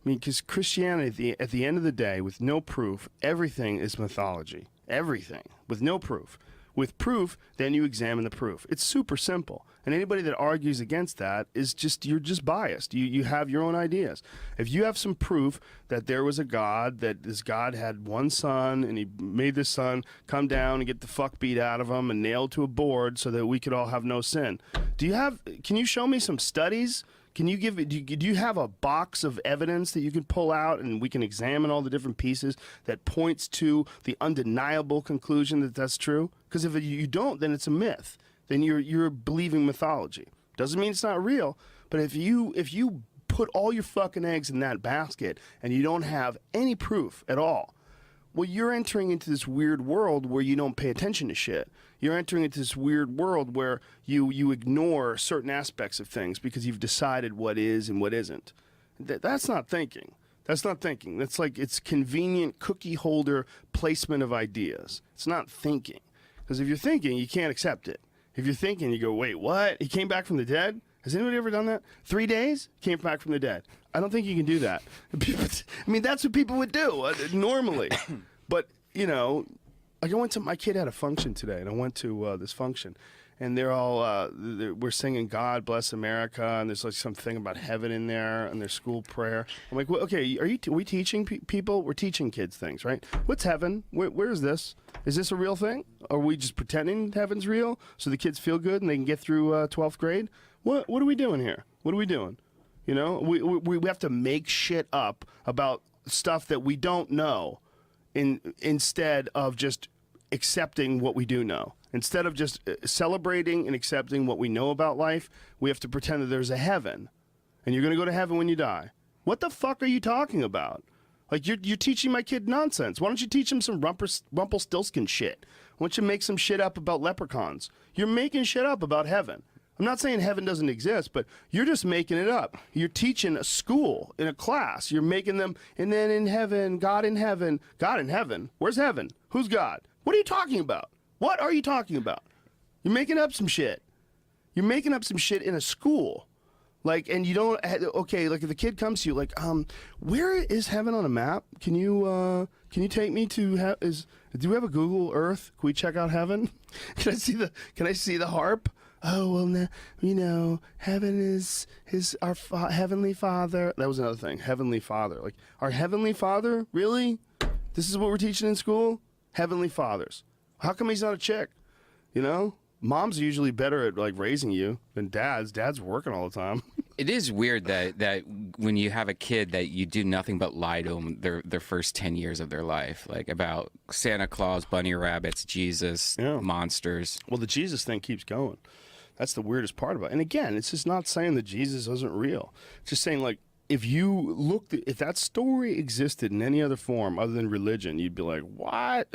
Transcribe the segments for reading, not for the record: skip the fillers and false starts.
I mean, because Christianity, at the end of the day, with no proof, everything is mythology. Everything. With no proof. With proof, then you examine the proof. It's super simple. And anybody that argues against that is just, you're just biased. You have your own ideas. If you have some proof that there was a God, that this God had one son, and he made this son come down and get the fuck beat out of him and nailed to a board so that we could all have no sin. Can you show me some studies? Can you do you have a box of evidence that you can pull out and we can examine all the different pieces that points to the undeniable conclusion that that's true? Because if you don't, then it's a myth. Then you're believing mythology. Doesn't mean it's not real, but if you put all your fucking eggs in that basket and you don't have any proof at all, well, you're entering into this weird world where you don't pay attention to shit. You're entering into this weird world where you ignore certain aspects of things because you've decided what is and what isn't. That's not thinking. That's not thinking. That's like, it's convenient cookie holder placement of ideas. It's not thinking. Because if you're thinking, you can't accept it. If you're thinking, you go, wait, what? He came back from the dead? Has anybody ever done that? 3 days? Came back from the dead. I don't think you can do that. I mean, that's what people would do normally. But, you know, my kid had a function today, and I went to this function, and they're all, we're singing God Bless America, and there's like something about heaven in there, and their school prayer. I'm like, well, okay, are we teaching people? We're teaching kids things, right? What's heaven? Where is this? Is this a real thing? Are we just pretending heaven's real so the kids feel good and they can get through 12th grade? What are we doing here? What are we doing? You know, we have to make shit up about stuff that we don't know instead of just accepting what we do know. Instead of just celebrating and accepting what we know about life, we have to pretend that there's a heaven. And you're going to go to heaven when you die. What the fuck are you talking about? Like, you're teaching my kid nonsense. Why don't you teach him some Rumpelstiltskin shit? Why don't you make some shit up about leprechauns? You're making shit up about heaven. I'm not saying heaven doesn't exist, but you're just making it up. You're teaching a school, in a class. You're making them, and then in heaven, God in heaven. God in heaven? Where's heaven? Who's God? What are you talking about? What are you talking about? You're making up some shit. You're making up some shit in a school. Like, and you don't, okay, like if the kid comes to you, like, where is heaven on a map? Can you take me to, do we have a Google Earth? Can we check out heaven? Can I see the harp? Oh, well, you know, heaven is our Heavenly Father. That was another thing, Heavenly Father. Like, our Heavenly Father? Really? This is what we're teaching in school? Heavenly Fathers. How come he's not a chick? You know? Moms are usually better at, like, raising you than dads. Dad's working all the time. It is weird that when you have a kid that you do nothing but lie to them their first 10 years of their life, like about Santa Claus, bunny rabbits, Jesus, monsters. Well, the Jesus thing keeps going. That's the weirdest part about it. And again, it's just not saying that Jesus isn't real. It's just saying, like, if that story existed in any other form other than religion, you'd be like, what?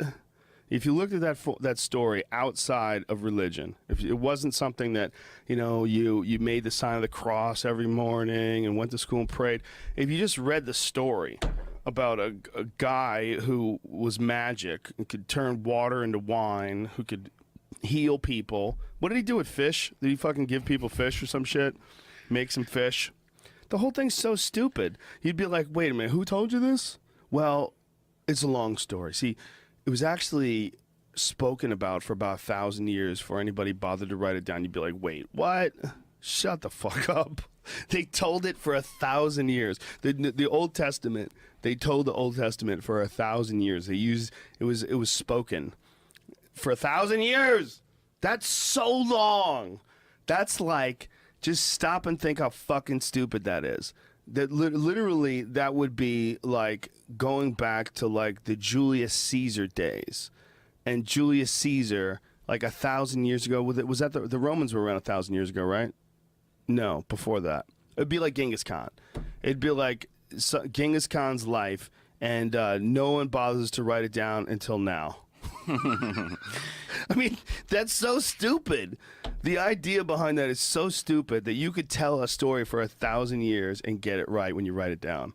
If you looked at that story outside of religion, if it wasn't something that, you know, you made the sign of the cross every morning and went to school and prayed, if you just read the story about a guy who was magic and could turn water into wine, who could heal people. What did he do with fish? Did he fucking give people fish or some shit? Make some fish? The whole thing's so stupid. You'd be like, wait a minute, who told you this? Well, it's a long story. See, it was actually spoken about for about 1,000 years before anybody bothered to write it down. You'd be like, wait, what? Shut the fuck up. They told it for 1,000 years. The Old Testament, they told the Old Testament for 1,000 years. It was spoken for 1,000 years. That's so long. That's like, just stop and think how fucking stupid that is. That literally, that would be like going back to like the Julius Caesar days. And Julius Caesar, like 1,000 years ago, was that the Romans were around 1,000 years ago, right? No, before that. It'd be like Genghis Khan. It'd be like Genghis Khan's life, and no one bothers to write it down until now. I mean, that's so stupid. The idea behind that is so stupid that you could tell a story for 1,000 years and get it right when you write it down.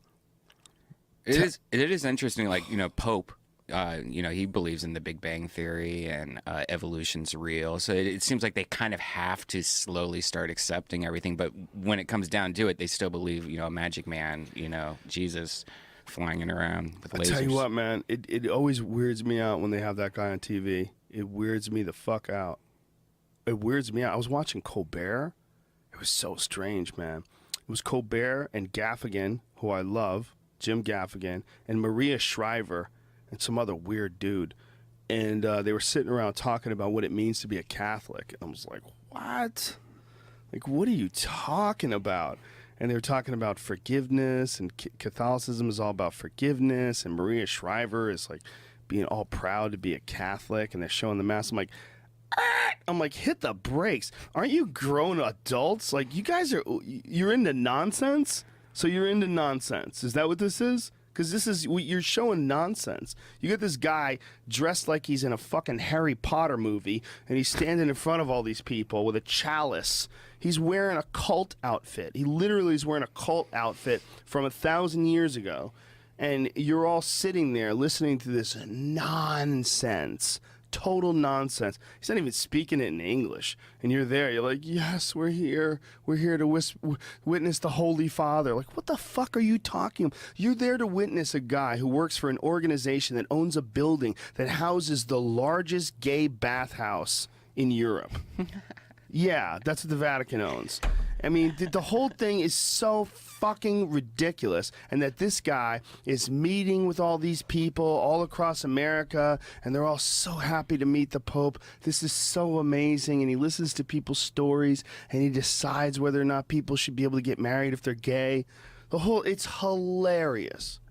It is interesting, like, you know, Pope he believes in the Big Bang Theory and evolution's real. So it seems like they kind of have to slowly start accepting everything. But when it comes down to it, they still believe, a magic man, Jesus flying around with lasers. I tell you what, man, it always weirds me out when they have that guy on TV. It weirds me the fuck out. It weirds me out. I was watching Colbert. It was so strange, man. It was Colbert and Gaffigan, who I love, Jim Gaffigan, and Maria Shriver, and some other weird dude. And they were sitting around talking about what it means to be a Catholic. I was like, what? Like, what are you talking about? And they were talking about forgiveness, and Catholicism is all about forgiveness, and Maria Shriver is like being all proud to be a Catholic, and they're showing the Mass. I'm like, hit the brakes. Aren't you grown adults? Like, you're into nonsense? So you're into nonsense. Is that what this is? Because you're showing nonsense. You get this guy dressed like he's in a fucking Harry Potter movie, and he's standing in front of all these people with a chalice. He's wearing a cult outfit. He literally is wearing a cult outfit from 1,000 years ago. And you're all sitting there listening to this nonsense. Total nonsense. He's not even speaking it in English. And you're there. You're like, yes, we're here. We're here to witness the Holy Father. Like, what the fuck are you talking about? You're there to witness a guy who works for an organization that owns a building that houses the largest gay bathhouse in Europe. Yeah, that's what the Vatican owns. I mean, the whole thing is so fucking ridiculous. And that this guy is meeting with all these people all across America, and they're all so happy to meet the Pope. This is so amazing. And he listens to people's stories, and he decides whether or not people should be able to get married if they're gay. It's hilarious.